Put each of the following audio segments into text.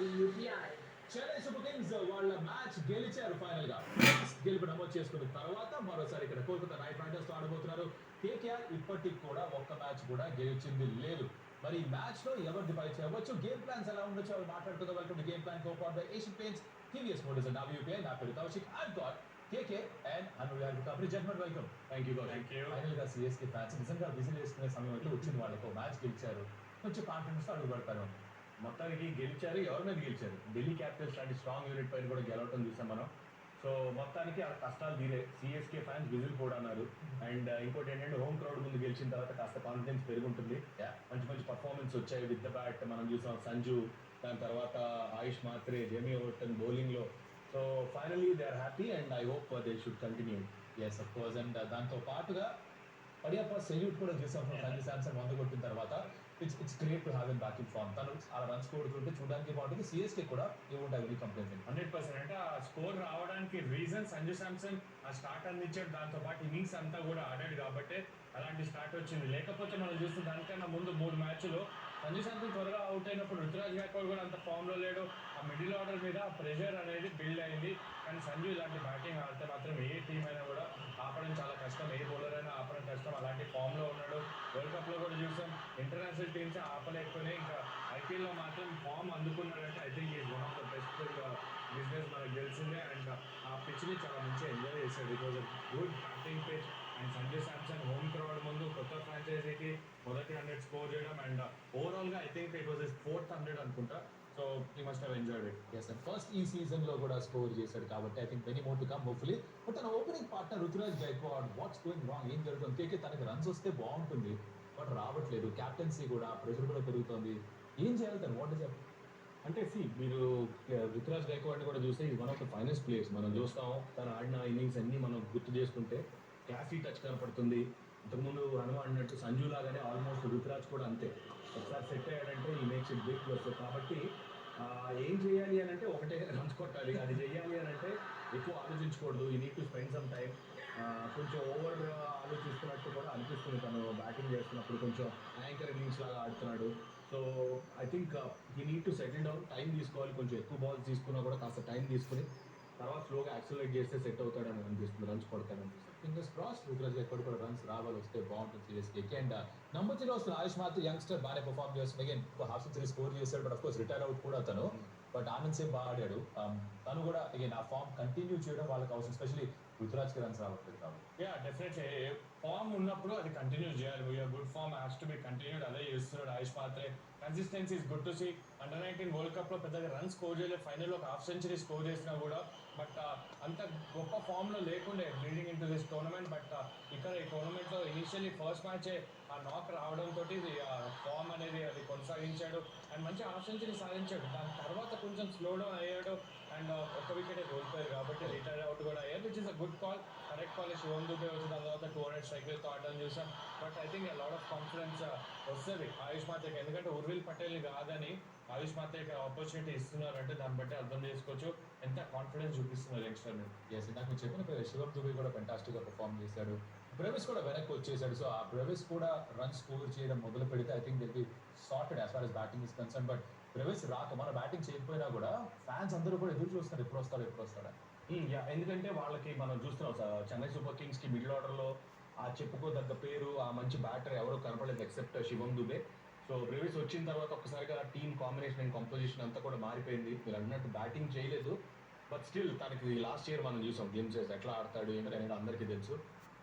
WPI. Chennai super Kings వాళ్ళ match గెలిచారు final గా. గెలుపు నమోదు చేసుకున్న తర్వాత మరోసారి ఇక్కడ కోల్కతా నైట్ రైడర్స్ తో ఆడబోతున్నారు. కేకేఆర్ ఇప్పటికి కూడా ఒక్క మ్యాచ్ కూడా గెలిచింది లేదు. మరి ఈ మ్యాచ్ లో ఎవరిది పై చేయవచ్చు, గేమ్ ప్లాన్స్ ఎలా ఉండొచ్చు అవి మాట్లాడుకుందాం. Welcome to game plan co-powered by Asian Paints, TVS Motors and WPI. నా పేరు Kaushik. I've got KK and Anurag Kabri. Judgement welcome. Thank you. Final గా సిఎస్కే ఫ్యాన్స్ నిజంగా విజిల్ వేసుకునే సమయం అయితే వచ్చింది. వాళ్ళకు మ్యాచ్ గెలిచారు, కొంచెం కాన్ఫిడెన్స్ తో అడుగు పెడతారు. మొత్తానికి గెలిచారు. ఎవరి మీద గెలిచారు? ఢిల్లీ క్యాపిటల్స్ లాంటి స్ట్రాంగ్ యూనిట్ పైన కూడా గెలవటం చూసాం మనం. సో మొత్తానికి ఆ కష్టాలు తీరే. సిఎస్కే ఫ్యాన్స్ విజిల్ కూడా అన్నారు. అండ్ ఇంకోటి ఏంటంటే హోమ్ క్రౌడ్ ముందు గెలిచిన తర్వాత కాస్త కాన్ఫిడెన్స్ పెరుగుంటుంది. మంచి మంచి పర్ఫార్మెన్స్ వచ్చాయి విత్ ద బ్యాట్. మనం చూసాం సంజు, దాని తర్వాత ఆయుష్ మాత్రే, జేమీ ఓవర్టన్ బౌలింగ్లో. So finally they are happy and I hope they should continue. Yes of course. And దాంతో పాటుగా పడియప్ప సెల్యూట్ కూడా చేసాం సంజు శాంసన్ 100 కొట్టిన తర్వాత. It's great to have in back in form. తను అలా రన్స్ కొడుతుంటే చూడడానికి బాగుంటుంది. సిఎస్కే కూడా you won't have any complaint. 100% అంటే ఆ స్కోర్ రావడానికి రీజన్ సంజు శాంసన్ ఆ స్టార్ట్ అందించాడు. దాంతో పాటు ఇన్నింగ్స్ అంతా కూడా ఆడాడు కాబట్టి అలాంటి స్టార్ట్ వచ్చింది. లేకపోతే మనం చూస్తే దానికన్నా ముందు 3 మ్యాచ్లు సంజు శాంసన్ త్వరగా అవుట్ అయినప్పుడు రుతురాజ్ గాయక్వాడ్ కూడా అంత ఫామ్లో లేడు. ఆ మిడిల్ ఆర్డర్ మీద ప్రెషర్ అనేది బిల్డ్ అయింది. కానీ సంజు ఇలాంటి బ్యాటింగ్ ఆడితే మాత్రం ఏ టీం అయినా కూడా ఆపడం చాలా కష్టం. ఏ బౌలర్ అయినా ఆపడం కష్టం. అలాంటి ఫామ్లో ఉన్నాడు. వరల్డ్ కప్లో కూడా చూసాం ఇంటర్నేషనల్ టీమ్స్ ఆపలేకపోయినాయి. ఇంకా ఐపీఎల్లో మాత్రం ఫామ్ అందుకున్నాడంటే I think is one of the best business మనకు తెలిసిందే. అండ్ ఆ పిచ్ని చాలా మంచిగా ఎంజాయ్ చేశాడు. It was a good batting pitch. And Sanju Samson home crowd ముందు కొత్త ఫ్రాంచైజీకి మొదటి 100 స్కోర్ చేయడం. అండ్ ఓవరాల్గా I think it was his 4th 100 అనుకుంటా. So he must have enjoyed it. Yes and first ఈ సీజన్ లో కూడా స్కోర్ చేశాడు కాబట్టి I think many more to come hopefully. But తన opening partner Ruturaj Gaikwad, what's going wrong? ఏం జరుగుతుంది? కేకే తనకి రన్స్ వస్తే బాగుంటుంది బట్ రావట్లేదు. క్యాప్టెన్సీ కూడా ప్రెషర్ కూడా పెరుగుతుంది. ఏం చేయాలి తను? What is up? అంటే మీరు రుతురాజ్ గైక్వాడ్ని కూడా చూస్తే ఇది one of the finest players. మనం చూస్తాం తను ఆడిన ఇన్నింగ్స్ అన్నీ మనం గుర్తు చేసుకుంటే క్లాసీ టచ్ కనపడుతుంది. ఇంతకుముందు హనుమాన్ అన్నట్టు సంజు లాగానే ఆల్మోస్ట్ రుతురాజ్ కూడా అంతే. ఒకసారి సెట్ అయ్యాడంటే ఈ మేక్స్ ఇట్ బిగ్ ప్లస్. కాబట్టి ఏం చేయాలి అని అంటే ఒకటే రన్స్ కొట్టాలి. అది చేయాలి అని అంటే ఎక్కువ ఆలోచించకూడదు. You need to spend some time. కొంచెం ఓవర్ ఆలోచిస్తున్నట్టు కూడా అనిపిస్తుంది తను బ్యాటింగ్ చేస్తున్నప్పుడు. కొంచెం యాంకర్ ఇన్నింగ్స్ లాగా ఆడుతున్నాడు. So I think you need to settle down. Time తీసుకోవాలి. కొంచెం ఎక్కువ బాల్స్ తీసుకున్నా కూడా కాస్త టైం తీసుకుని తర్వాత స్లోగా యాక్సిలరేట్ చేస్తే సెట్ అవుతాడని అనిపిస్తుంది. రన్స్ కొడతాడనిపిస్తుంది. Fingers cross. రుతురాజ్ గైక్వాడ్ కూడా రన్స్ రావాలి, వస్తే బాగుంటుంది సిఎస్కేకి. అండ్ నంబర్ 3 వస్తున్న ఆయుష్ మాత్రం యంగ్స్టర్ బాగానే పర్ఫార్మ్ చేస్తుంది. అగైన్ హాఫ్ సెంచరీ స్కోర్ చేశాడు. But of course retire out కూడా తను. బట్ ఆనంద్ సేమ్ బాగా ఆడాడు. తను కూడా అగైన్ ఆ ఫామ్ కంటిన్యూ చేయడం వాళ్ళకి అవసరం. ఎస్పెషల్లీ రుతురాజ్కి రన్స్ రావట్లేదు కాబట్టి. యా డెఫినెట్లీ ఫామ్ ఉన్నప్పుడు అది కంటిన్యూ చేయాలి. Where good form has to be continued. అదే చేస్తున్నాడు Ayush Mhatre. Consistency is good to see. Under nineteen world కప్లో పెద్దగా రన్ స్కోర్ చేయలేదు. ఫైనల్లో ఒక హాఫ్ సెంచరీ స్కోర్ చేసినా కూడా బట్ అంత గొప్ప ఫామ్లో లేకుండే leading in to this tournament. But ఇక్కడ ఈ టోర్నమెంట్లో ఇనిషియల్లీ ఫస్ట్ మ్యాచే ఆ నాక్ రావడంతో ఫామ్ అనేది అది కొనసాగించాడు. అండ్ మంచి హాఫ్ సెంచరీ సాధించాడు. దాని తర్వాత కొంచెం స్లో డౌన్ అయ్యాడు. అండ్ ఒక్క వికెటే కోల్పోయారు కాబట్టి రిటైర్ అవుట్ కూడా అయ్యారు. Which is a good call, correct call. Shivam Dube వచ్చిన తర్వాత 200 స్ట్రైక్లతో ఆడడం చూసాం. But I think lot of confidence వస్తుంది ఆయుష్ మాత్రకి. ఎందుకంటే ఉర్విల్ పటేల్ కాదని ఆయుష్ మాత్రకి ఆపర్చునిటీ ఇస్తున్నారంటే దాన్ని బట్టి అర్థం చేసుకోవచ్చు ఎంత కాన్ఫిడెన్స్ చూపిస్తున్నారు యంగ్స్టర్ మీద. ఎస్ ఇందాక మీరు చెప్పిన పేరు శివం దుబే కూడా ఫెంటాస్టిక్ గా పర్ఫామ్ చేశాడు. బ్రెవిస్ కూడా వెనక్కి వచ్చేసాడు. సో ఆ బ్రెవిస్ కూడా రన్ స్కోర్ చేయడం మొదలు పెడితే I think they'll be sorted as far as batting is concern. But Brevis రాక మన బ్యాటింగ్ చేయకపోయినా కూడా ఫ్యాన్స్ అందరూ కూడా ఎదురు చూస్తున్నారు ఎప్పుడు వస్తాడా. ఎందుకంటే వాళ్ళకి మనం చూస్తున్నాం చెన్నై సూపర్ కింగ్స్కి మిడిల్ ఆర్డర్లో ఆ చెప్పుకోదగ్గ పేరు ఆ మంచి బ్యాటర్ ఎవరో కనపడలేదు ఎక్సెప్ట్ శివం దుబే. సో బ్రెవిస్ వచ్చిన తర్వాత ఒక్కసారిగా టీమ్ కాంబినేషన్ అండ్ కంపోజిషన్ అంతా కూడా మారిపోయింది. మీరు అన్నట్టు బ్యాటింగ్ చేయలేదు బట్ స్టిల్ తనకి లాస్ట్ ఇయర్ మనం చూసాం గేమ్స్ ఎట్లా ఆడతాడు ఏంటనేది అందరికీ తెలుసు.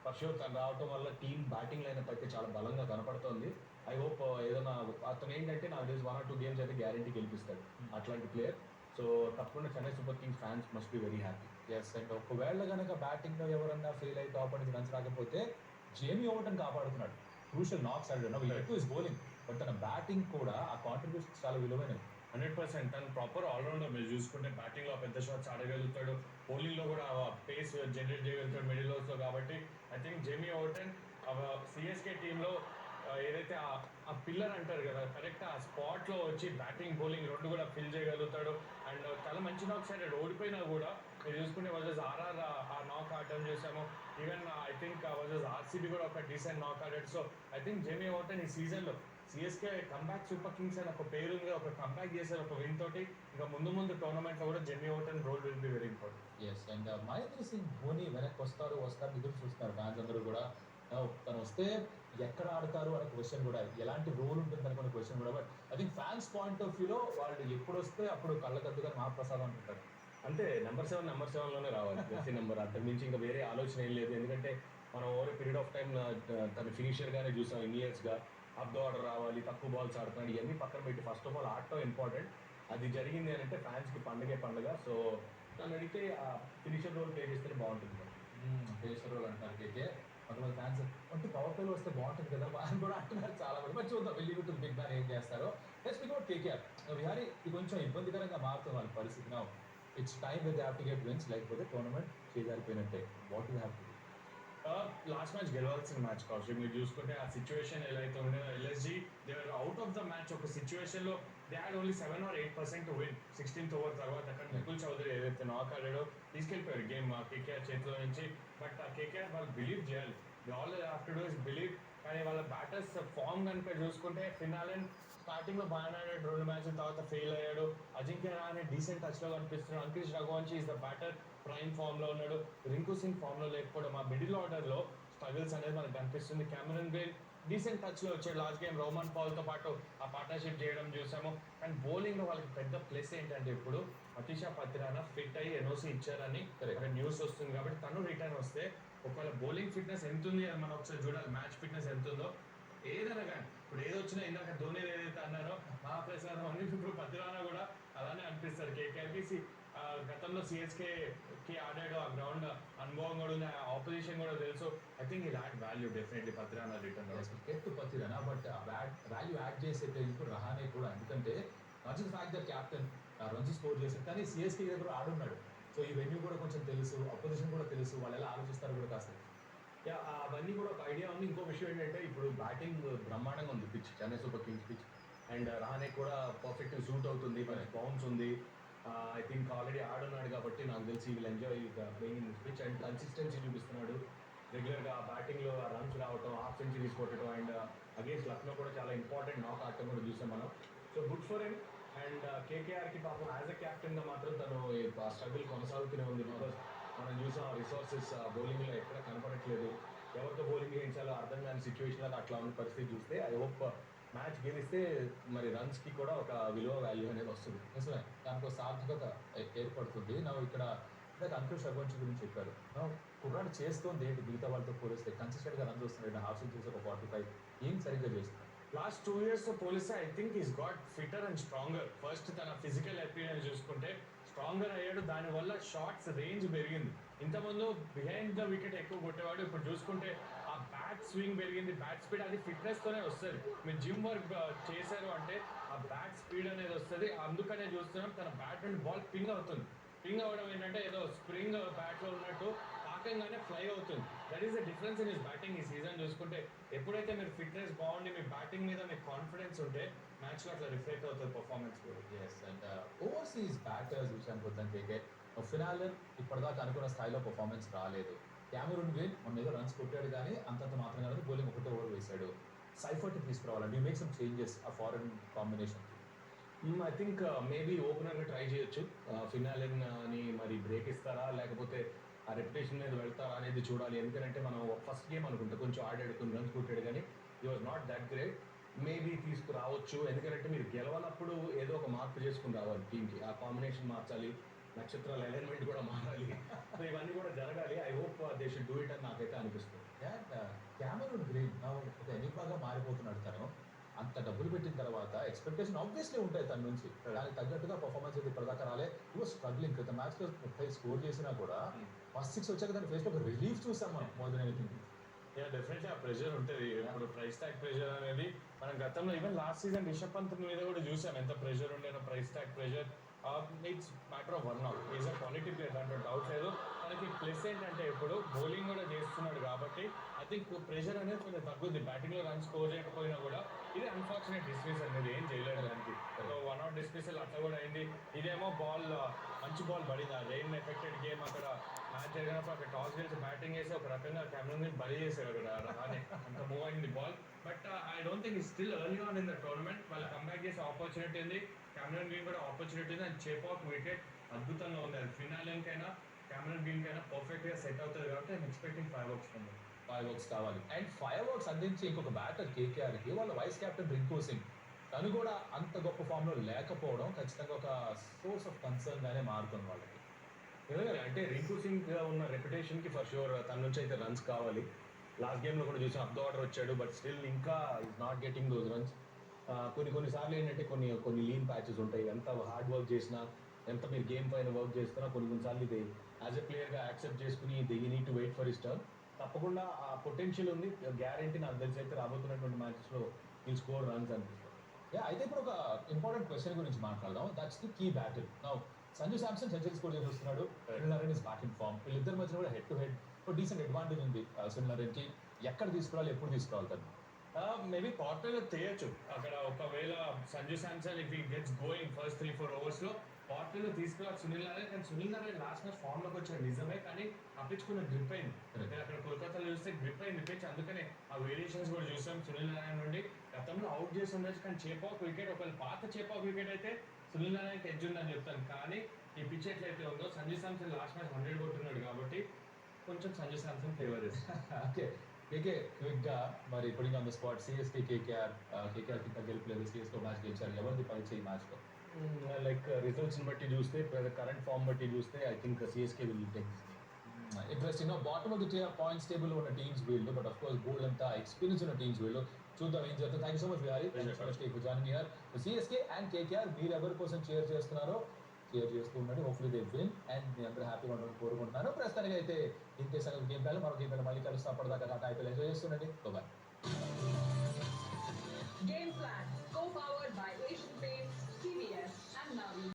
ఫర్ షూర్ తను రావడం వల్ల టీమ్ బ్యాటింగ్ లైనప్ అయితే చాలా బలంగా కనపడుతోంది. ఐ హోప్ ఏదైనా అతను ఏంటంటే నాకు తెలిసి 1 or 2 గేమ్స్ అయితే గ్యారంటీ గెలిపిస్తాడు అట్లాంటి ప్లేయర్. సో తప్పకుండా Chennai super kings fans must be very happy. Yes and ఒకవేళ కనుక బ్యాటింగ్ లో ఎవరన్నా ఫెయిల్ అయి టాప్ నుంచి రన్స్ రాకపోతే జేమీ ఓవర్టన్ కాపాడుతున్నాడు. క్రూషియల్ నాక్స్ ఆడాడు. ఇస్ బౌలింగ్ బట్ తన బ్యాటింగ్ కూడా ఆ కాంట్రిబ్యూషన్ చాలా విలువైనవి. 100% తను ప్రాపర్ ఆల్రౌండర్. మీరు చూసుకుంటే బ్యాటింగ్లో పెద్ద షాట్స్ ఆడగలుగుతాడు. బౌలింగ్లో కూడా పేస్ జనరేట్ చేయగలుగుతాడు మిడిల్ ఓవర్స్లో. కాబట్టి I think Jamie Overton CSK టీంలో ఏదైతే ఆ పిల్లర్ అంటారు కదా కరెక్ట్ ఆ స్పాట్లో వచ్చి బ్యాటింగ్ బౌలింగ్ రెండు కూడా ఫిల్ చేయగలుగుతాడు. అండ్ చాలా మంచి నాక్స్ ఆడాడు. ఓడిపోయినా కూడా మీరు చూసుకుంటే వర్సెస్ ఆర్ఆర్ ఆ నాక్ ఆడటం చేశాము. Even I think versus RCB కూడా ఒక డీసెంట్ నాక్ ఆడాడు. So I think Jamie Overton ఈ సీజన్లో సిఎస్కే కంబ్యాక్ సూపర్ కింగ్స్ అని ఒక పేరు ఉంది, ఒక కంబ్యాక్ చేశారు ఒక విన్ తోటి. ఇంకా ముందు టోర్నమెంట్ లో కూడా Jamie Overton role will be very important. Yes and Mahendra Singh Dhoni వెనక్కి వస్తారు ఎదురు చూస్తున్నారు ఫ్యాన్స్ అందరూ కూడా. తను వస్తే ఎక్కడ ఆడతారు అనే క్వశ్చన్ కూడా, ఎలాంటి రోల్ ఉంటుంది అనుకునే క్వశ్చన్ కూడా. But I think fans point of వ్యూలో వాళ్ళు ఎప్పుడు వస్తే అప్పుడు కళ్ళకద్దుగా మహాప్రసాదం అంటుంటారు. అంతే, నెంబర్ 7 లోనే రావాలి జెర్సీ నెంబర్. అంతకు మించి ఇంకా వేరే ఆలోచన ఏం లేదు. ఎందుకంటే మనం ఓవర్ పీరియడ్ ఆఫ్ టైం తన ఫినిషర్ గానే చూసాం ఇయర్స్ గా. అప్ ద ఆర్డర్ రావాలి, తక్కువ బాల్స్ ఆడుతున్నాడు, ఇవన్నీ పక్కన పెట్టి ఫస్ట్ ఆఫ్ ఆల్ ఆడటం ఇంపార్టెంట్. అది జరిగింది అని అంటే ఫ్యాన్స్ కి పండుగ. సో నన్ను అడిగితే ఆ ఫినిషర్ రోల్ ప్లే చేస్తే బాగుంటుంది. ఫేసర్ రోల్ అంటారు కేకే. కొంతమంది ఫ్యాన్స్ అంటే పవర్ ప్లేలో వస్తే బాగుంటుంది కదా అని కూడా అంటున్నారు చాలా మంది. మరి చూద్దాం వెళ్ళి టు బిగ్ మ్యాన్ ఏం చేస్తారో. Let's speak about KKR. Vihari ఇది కొంచెం ఇబ్బందికరంగా మారుతుంది వాళ్ళ పరిస్థితి. Now it's time with have to get wins, లేకపోతే టోర్నమెంట్ చేజారిపోయినట్టే. What you have to do? Last match గెలవాల్సిన మ్యాచ్ కావచ్చు. మీరు చూసుకుంటే ఆ సిచ్యువేషన్ ఎలా అయితే ఉండేదో, LSG they were out of the match. ఒక సిచ్యువేషన్ లో they had only 7 or 8% to win 16th over తర్వాత. అక్కడ నిపుల్ చౌదరి ఏదైతే నాక్ ఆడాడో తీసుకెళ్ళిపోయారు గేమ్ కేకేఆర్ చేతిలో నుంచి. బట్ ఆ కేకేఆర్ వాళ్ళు బిలీవ్ చేయాలి. All they have to do is believe. కానీ వాళ్ళ బ్యాటర్స్ ఫామ్ కనుక చూసుకుంటే ఫినాలెన్ స్టార్టింగ్ లో బాగానే ఆడాడు, 2 మ్యాచ్ల తర్వాత ఫెయిల్ అయ్యాడు. అజింక్య రహానే డీసెంట్ టచ్ లో కనిపిస్తున్నాడు. Angkrish Raghuvanshi is the batter, prime form లో ఉన్నాడు. రింకు సింగ్ ఫామ్ లో లేకపోవడం, ఆ మిడిల్ ఆర్డర్ లో స్ట్రగుల్స్ అనేది మనకు కనిపిస్తుంది. కెమెరన్ గ్రీన్ డీసెంట్ టచ్ లో వచ్చాడు లాస్ట్ గేమ్. రోమన్ పాల్ తో పాటు ఆ పార్ట్నర్షిప్ చేయడం చూసాము. అండ్ బౌలింగ్ లో వాళ్ళకి పెద్ద ప్లస్ ఏంటంటే ఇప్పుడు అతిషా పత్రానా ఫిట్ అయ్యి ఎన్ఓసి ఇచ్చారని అక్కడ న్యూస్ వస్తుంది. కాబట్టి తను రిటర్న్ వస్తే ఒకవేళ బౌలింగ్ ఫిట్నెస్ ఎంత ఉంది అని మనం ఒకసారి చూడాలి. మ్యాచ్ ఫిట్నెస్ ఎంత ఉందో ఏదైనా కానీ. ఇప్పుడు ఏది వచ్చినా ఇందాక ధోని ఏదైతే అన్నారో మహాప్రసాదం అని, ఇప్పుడు పత్రానా కూడా అలానే అనిపిస్తారు కేకేఆర్కి. గతంలో సిఎస్కే ఆడాడు, ఆ గ్రౌండ్ అనుభవం కూడా ఉంది, ఆపోజిషన్ కూడా తెలుసు. ఐ థింక్ ఈ add value definitely Pathirana return. Get Pathirana, but value add చేసే ఇప్పుడు రహానే కూడా. ఎందుకంటే not just fact that captain runs score చేశారు, కానీ సిఎస్కే దగ్గర ఆడున్నాడు. సో ఈ వెన్యూ కూడా కొంచెం తెలుసు, అపోజిషన్ కూడా తెలుసు, వాళ్ళు ఎలా ఆలోచిస్తారు కూడా కాస్త. అవన్నీ కూడా ఒక ఐడియా ఉంది. ఇంకో విషయం ఏంటంటే ఇప్పుడు బ్యాటింగ్ బ్రహ్మాండంగా ఉంది pitch, Chennai super Kings pitch. And Rahane కూడా పర్ఫెక్ట్ సూట్ అవుతుంది, మంచి బౌన్స్ ఉంది. ఐ థింక్ ఆల్రెడీ ఆడున్నాడు కాబట్టి నాకు తెలిసి వీళ్ళు enjoy playing in this pitch. And consistency చూపిస్తున్నాడు రెగ్యులర్గా. బ్యాటింగ్లో రన్స్ రావటం, హాఫ్ సెంచరీస్ కొట్టడం, అండ్ అగేన్స్ట్ లక్నో కూడా చాలా ఇంపార్టెంట్ నాక్ ఆడటం కూడా చూసాం మనం. So good for him. And కేకేఆర్కి పాపం యాజ్ అ క్యాప్టెన్గా మాత్రం తను స్ట్రగుల్ కొనసాగుతూనే ఉంది. బికాస్ మనం చూసాం రిసోర్సెస్ బౌలింగ్లో ఎక్కడ కనపడట్లేదు. ఎవరితో బౌలింగ్ చేయించాలో అర్థం కాని సిచ్యువేషన్ అట్లా ఉన్న పరిస్థితి చూస్తే ఐ హోప్ మ్యాచ్ గెలిస్తే మరి రన్స్కి కూడా ఒక విలువ వాల్యూ అనేది వస్తుంది. నిజమే, దానికి సార్థకత ఏర్పడుతుంది. నా ఇక్కడ అంకుష్ రఘువంశీ గురించి చెప్పారు. కుర్రాడు చేస్తుంది ఏంటి మిగతా వాళ్ళతో పోలిస్తే, కన్సిస్టెంట్గా రన్ చూస్తున్నాడు. హాఫ్ సెంచరీస్ ఒక 45 ఏం సరిగ్గా చేస్తున్నాడు. లాస్ట్ 2 years తో పోలిస్తే I think is got fitter and stronger. First తన ఫిజికల్ అపీరెన్స్ చూసుకుంటే స్ట్రాంగర్ అయ్యాడు, దానివల్ల షాట్స్ రేంజ్ పెరిగింది. ఇంతకుముందు బిహైండ్ ద వికెట్ ఎక్కువ కొట్టేవాడు, ఇప్పుడు చూసుకుంటే ఆ బ్యాట్ స్వింగ్ పెరిగింది, బ్యాట్ స్పీడ్. అది ఫిట్నెస్తోనే వస్తుంది. మీరు జిమ్ వర్క్ చేశారు అంటే ఆ బ్యాట్ స్పీడ్ అనేది వస్తుంది. అందుకనే చూస్తున్నాం తన బ్యాట్ నుండి బాల్ పింగ్ అవుతుంది. పింగ్ అవ్వడం ఏంటంటే ఏదో స్ప్రింగ్ బ్యాట్లో ఉన్నట్టు తాకంగానే ఫ్లై అవుతుంది. That is the difference in his batting ఈ సీజన్ చూసుకుంటే. ఎప్పుడైతే మీరు ఫిట్నెస్ బాగుండి మీ బ్యాటింగ్ మీద మీకు కాన్ఫిడెన్స్ ఉంటే మ్యాచ్లో అట్లా రిఫ్లెక్ట్ అవుతుంది పర్ఫార్మెన్స్ కూడా. ఎస్ అండ్ ఓవర్సీస్ బ్యాటర్స్ విషయానికి వద్దాం కేకే. ఫినాలెన్ ఇప్పటిదాకా అనుకున్న స్థాయిలో పర్ఫార్మెన్స్ రాలేదు. క్యామెరూన్ గ్రీన్ మొన్న ఏదో రన్స్ కొట్టాడు, కానీ అంతంత మాత్రం కాదు, బౌలింగ్ ఒకటే ఓవర్ వేశాడు. సైఫర్ట్ తీసుకురావాలండి, యూ మేక్ సమ్ చేంజెస్ ఆ foreign combination. I think maybe ఓపెనర్గా ట్రై చేయొచ్చు. ఫినాలెన్ అని మరి బ్రేక్ ఇస్తారా లేకపోతే ఆ రెప్యుటేషన్ మీద వెళ్తారా అనేది చూడాలి. ఎందుకంటే మనం ఫస్ట్ గేమ్ అనుకుంటే కొంచెం ఆడాడు, కొన్ని రన్స్ కొట్టాడు, కానీ ఈ was not that great. Maybe తీసుకురావచ్చు. ఎందుకంటే మీరు గెలవనప్పుడు ఏదో ఒక మార్పు చేసుకుని రావాలి టీంకి. ఆ కాంబినేషన్ మార్చాలి, నక్షత్రాల అలైన్మెంట్ కూడా మారాలి. సో ఇవన్నీ కూడా జరగాలి. I hope they should do it అని నాకైతే అనిపిస్తుంది. అండ్ క్యామెరూన్ గ్రీన్ ఒక ఎనిపాగా మారిపోతున్నాడు తను. అంత డబ్బులు పెట్టిన తర్వాత ఎక్స్పెక్టేషన్ ఆబ్వియస్లీ ఉంటాయి తన నుంచి, దానికి తగ్గట్టుగా పర్ఫార్మెన్స్ అయితే ఇప్పటిదాకా రాలే. ఈ వాజ్ స్ట్రగ్లింగ్. క్రితం మ్యాచ్లో 30 స్కోర్ చేసినా కూడా ఫస్ట్ 6 వచ్చాక దాని ఫేస్లో ఒక రిలీఫ్ చూసాం మనం మోర్ దెన్ ఎనీథింగ్. డెఫినెట్లీ ఆ ప్రెషర్ ఉంటుంది. ఇప్పుడు ప్రైస్ ట్యాగ్ ప్రెషర్ అనేది మనం గతంలో even last season Rishabh Pant మీద కూడా చూసాం ఎంత ప్రెషర్ ఉండేనో. Price tag pressure it's matter of one out. Is a quality player, దాంట్లో డౌట్ లేదు. మనకి ప్లస్ ఏంటంటే ఇప్పుడు బౌలింగ్ కూడా చేస్తున్నాడు కాబట్టి ఐ థింక్ ప్రెషర్ అనేది కొంచెం తగ్గుద్ది. బ్యాటింగ్లో రన్ స్కోర్ చేయకపోయినా కూడా ఇది అన్ఫార్చునేట్ డిస్మిస్ అనేది ఏం చేయలేదు దానికి. సో 1 out డిస్మిసల్ అట్లా అట్లా కూడా అయింది. ఇదేమో బాల్ మంచి బాల్ పడింది. ఆ రెయిన్ ఎఫెక్టెడ్ గేమ్ అక్కడ మ్యాచ్ జరిగినప్పుడు అక్కడ టాస్ గెలిచి బ్యాటింగ్ చేసి ఒక రకంగా కెమెరాని బలి చేశారు అక్కడ రహానే. అంత మూవ్ అయింది ball. But I don't think is still early on in the tournament. వాళ్ళు కంబ్యాక్ చేసే ఆపర్చునిటీ ఉంది. కెమెరాన్ గ్రీన్ కూడా ఆపర్చునిటీ ఉంది. అండ్ చేపాక్ వికెట్ అద్భుతంగా ఉంది. అది ఫినాలిన్కైనా కెమెరాన్ గ్రీన్ కైనా పర్ఫెక్ట్గా సెట్ అవుతుంది కాబట్టి ఐఎమ్ ఎక్స్పెక్టింగ్ 5 ఓవర్స్ ఉంది. 5 ఓవర్స్ కావాలి. అండ్ 5 ఓవర్స్ అందించి ఇంకొక బ్యాటర్ కేకేఆర్కి వాళ్ళ వైస్ కెప్టెన్ రింకు సింగ్ తను కూడా అంత గొప్ప ఫామ్లో లేకపోవడం ఖచ్చితంగా ఒక సోర్స్ ఆఫ్ కన్సర్న్ గానే మారుతుంది వాళ్ళకి. నిజంగానే అంటే రింకు సింగ్ ఉన్న రెప్యుటేషన్ కి ఫర్ షూర్ తన నుంచి అయితే రన్స్ కావాలి. లాస్ట్ గేమ్ లో కూడా చూసాం అప్ ద ఆర్డర్ వచ్చాడు బట్ స్టిల్ ఇంకా is not getting those runs. కొన్నిసార్లు ఏంటంటే కొన్ని లీన్ ప్యాచెస్ ఉంటాయి. ఎంత హార్డ్ వర్క్ చేసినా ఎంత మీరు గేమ్ పైన వర్క్ చేస్తున్నా కొన్నిసార్లు ఇది యాజ్ ఎ ప్లేయర్గా యాక్సెప్ట్ చేసుకుని you need to wait for his turn. తప్పకుండా ఆ పొటెన్షియల్ ఉంది. గ్యారంటీ నాకు తెలిసి అయితే రాబోతున్నటువంటి మ్యాచెస్లో ఈ స్కోర్ రన్స్ అనిపిస్తుంది. అయితే ఇప్పుడు ఒక ఇంపార్టెంట్ క్వశ్చన్ గురించి మాట్లాడదాం. That's the key battle. Now Sanju Samson century score చేసి వస్తున్నాడు. Sunil Narayan is back in form. వీళ్ళిద్దరి మధ్య కూడా హెడ్ టు హెడ్ ఒక డీసెంట్ అడ్వాంటేజ్ ఉంది సునీల్ నారాయణకి. ఎక్కడ తీసుకురావాలి, ఎప్పుడు తీసుకురావాలి తను? మేబీ పార్ట్నర్ చేయొచ్చు అక్కడ. ఒకవేళ Sanju Samson if he gets going first 3-4 ఓవర్స్లో పార్ట్నర్ తీసుకురావాలి సునీల్ నారాయణ. కానీ సునీల్ నారాయణ లాస్ట్ మ్యాచ్ ఫామ్లోకి వచ్చాడు నిజమే, కానీ ఆ పిచ్ కొంచెం గ్రిప్ అయింది. నేను అక్కడ కోల్కతాలో చూస్తే గ్రిప్ అయింది పిచ్. అందుకనే ఆ వేరియేషన్స్ కూడా చూసాం సునీల్ నారాయణ నుండి. గతంలో అవుట్ చేసి ఉండొచ్చు కానీ చేపాక్ వికెట్, ఒకవేళ పాత చేపాక్ వికెట్ అయితే సునీల్ నారాయణకి ఎడ్జ్ ఉందని చెప్తాను. కానీ ఈ పిచ్ ఎట్లయితే ఉందో సంజు శాంసన్ లాస్ట్ మ్యాచ్ 100 కొట్టున్నాడు కాబట్టి కొంచెం సంజు శాంసన్ ఫేవర్ చేస్తాను. ఓకే కేకే క్విక్ గా మరి ఇప్పుడు on the spot CSK KKR కింద గెలుపులేదు. సిఎస్కే మ్యాచ్ గెలిచారు. ఎవరిది పరీక్ష ఈ మ్యాచ్ లో? లైక్ రిజల్ట్స్ని బట్టి చూస్తే కరెంట్ ఫామ్ బట్టి చూస్తే I think CSK will take this game. Interesting. Bottom of the points table ఉన్న టీమ్స్ వీళ్ళు, బట్ ఆఫ్ కోర్స్ బోల్డ్ అంతా ఎక్స్పీరియన్స్ ఉన్న టీమ్స్ వీళ్ళు. చూద్దాం ఏం చేద్దాం. Thank you so much Vihari for joining here. CSK and KKR మీరు ఎవరి కోసం చేర్ చేస్తున్నారో చేర్ చేస్తూ ఉండండి. హోప్ఫుల్లీ దే విన్ అండ్ మీ అందరూ హ్యాపీగా ఉండాలని కోరుకుంటున్నాను. ప్రస్తుతానికి అయితే ఇంకే సంగతి గేమ్ కాదు, మరో గేమ్ మళ్ళీ కలుస్తాం. అప్పటిదాకా ఐపీఎల్ ఎంజాయ్ చేస్తుండండి. Bye. Game Plan, co-powered by Asian Paints.